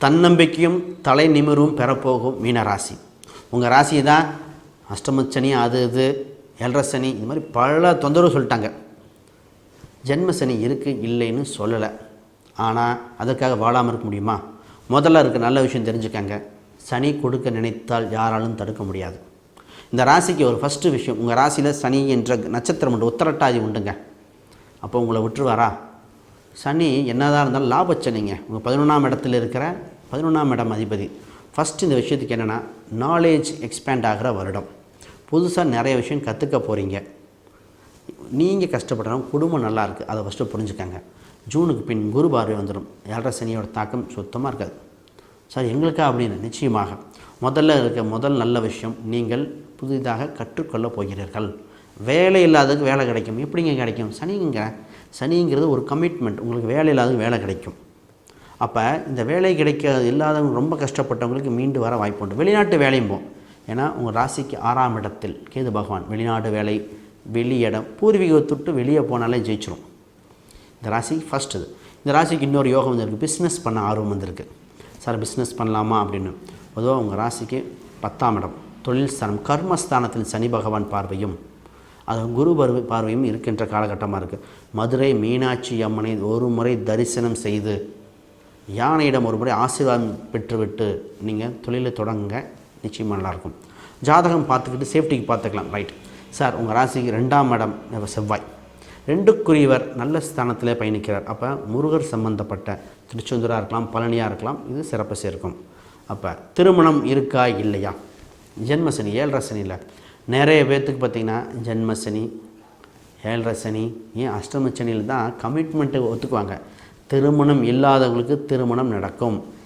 தன்னம்பிக்கையும் தலை நிமிரும் பெறப்போகும் மீன ராசி. உங்கள் ராசி தான் அஷ்டமச்சனி, அது இது ஏழரை சனி, இது மாதிரி பல தொந்தரவு சொல்லிட்டாங்க. ஜென்ம சனி இருக்குது இல்லைன்னு சொல்லலை. ஆனால் அதற்காக வாழாமல் இருக்க முடியுமா? முதல்ல இருக்க நல்ல விஷயம் தெரிஞ்சுக்கங்க. சனி கொடுக்க நினைத்தால் யாராலும் தடுக்க முடியாது. இந்த ராசிக்கு ஒரு ஃபஸ்ட்டு விஷயம், உங்கள் ராசியில் சனி என்ற நட்சத்திரம் உண்டு, உத்திரட்டாதி உண்டுங்க. அப்போ உங்களை விட்டுருவாரா? சனி என்னதான் இருந்தாலும் லாபச்சனிங்க. உங்கள் 11ஆம் இடத்துல இருக்கிற 11ஆம் இடம் அதிபதி. ஃபஸ்ட்டு இந்த விஷயத்துக்கு என்னென்னா, நாலேஜ் எக்ஸ்பேண்ட் ஆகிற வருடம். புதுசாக நிறைய விஷயம் கற்றுக்க போகிறீங்க. நீங்கள் கஷ்டப்படுறோம், குடும்பம் நல்லா இருக்குது, அதை ஃபஸ்ட்டு புரிஞ்சுக்கங்க. ஜூனுக்கு பின் குரு பார்வை வந்துடும். ஏழரை சனியோட தாக்கம் சுத்தமாக இருக்காது. சார் எங்களுக்கா அப்படின்னு? நிச்சயமாக முதல்ல இருக்க முதல் நல்ல விஷயம், நீங்கள் புதிதாக கற்றுக்கொள்ள போகிறீர்கள். வேலை இல்லாததுக்கு வேலை கிடைக்கும். எப்படிங்க கிடைக்கும்? சனிங்கிறது ஒரு கமிட்மெண்ட். உங்களுக்கு வேலை இல்லாததுக்கு வேலை கிடைக்கும். அப்போ இந்த வேலை கிடைக்க இல்லாதவங்க ரொம்ப கஷ்டப்பட்டவங்களுக்கு மீண்டு வர வாய்ப்பு உண்டு. வெளிநாட்டு வேலையும் போகும். ஏன்னா உங்கள் ராசிக்கு 6ஆம் இடத்தில் கேது பகவான். வெளிநாடு வேலை, வெளியிடம், பூர்வீகத்துட்டு வெளியே போனாலே ஜெயிச்சிரும். இந்த ராசிக்கு ஃபஸ்ட்டு இது. இந்த ராசிக்கு இன்னொரு யோகம் வந்துருக்கு, பிஸ்னஸ் பண்ண ஆர்வம் வந்திருக்கு. சார் பிஸ்னஸ் பண்ணலாமா அப்படின்னு. பொதுவாக உங்கள் ராசிக்கு 10ஆம் இடம் தொழில் ஸ்தானம், கர்மஸ்தானத்தில் சனி பகவான் பார்வையும் அது குரு பார்வையும் இருக்கின்ற காலகட்டமாக இருக்குது. மதுரை மீனாட்சி அம்மனை ஒரு முறை தரிசனம் செய்து யானையிடம் ஒரு முறை ஆசீர்வாதம் பெற்றுவிட்டு நீங்கள் தொழிலை தொடங்குங்க. நிச்சயமாக நல்லாயிருக்கும். ஜாதகம் பார்த்துக்கிட்டு சேஃப்டிக்கு பார்த்துக்கலாம். ரைட் சார், உங்கள் ராசிக்கு 2ஆம் இடம் செவ்வாய், 2க்குரியவர் நல்ல ஸ்தானத்தில் பயணிக்கிறார். அப்போ முருகர் சம்பந்தப்பட்ட திருச்செந்தூராக இருக்கலாம், பழனியாக இருக்கலாம், இது சிறப்பு சேர்க்கும். அப்போ திருமணம் இருக்கா இல்லையா? ஜென்மசனி, ஏழரை சனியில் நிறைய பேர்த்துக்கு பார்த்திங்கன்னா ஜென்மசனி, ஏழரை சனி, ஏன் அஷ்டம சனியில் தான் கமிட்மெண்ட்டு ஒத்துக்குவாங்க. திருமணம் இல்லாதவங்களுக்கு திருமணம் நடக்கும்.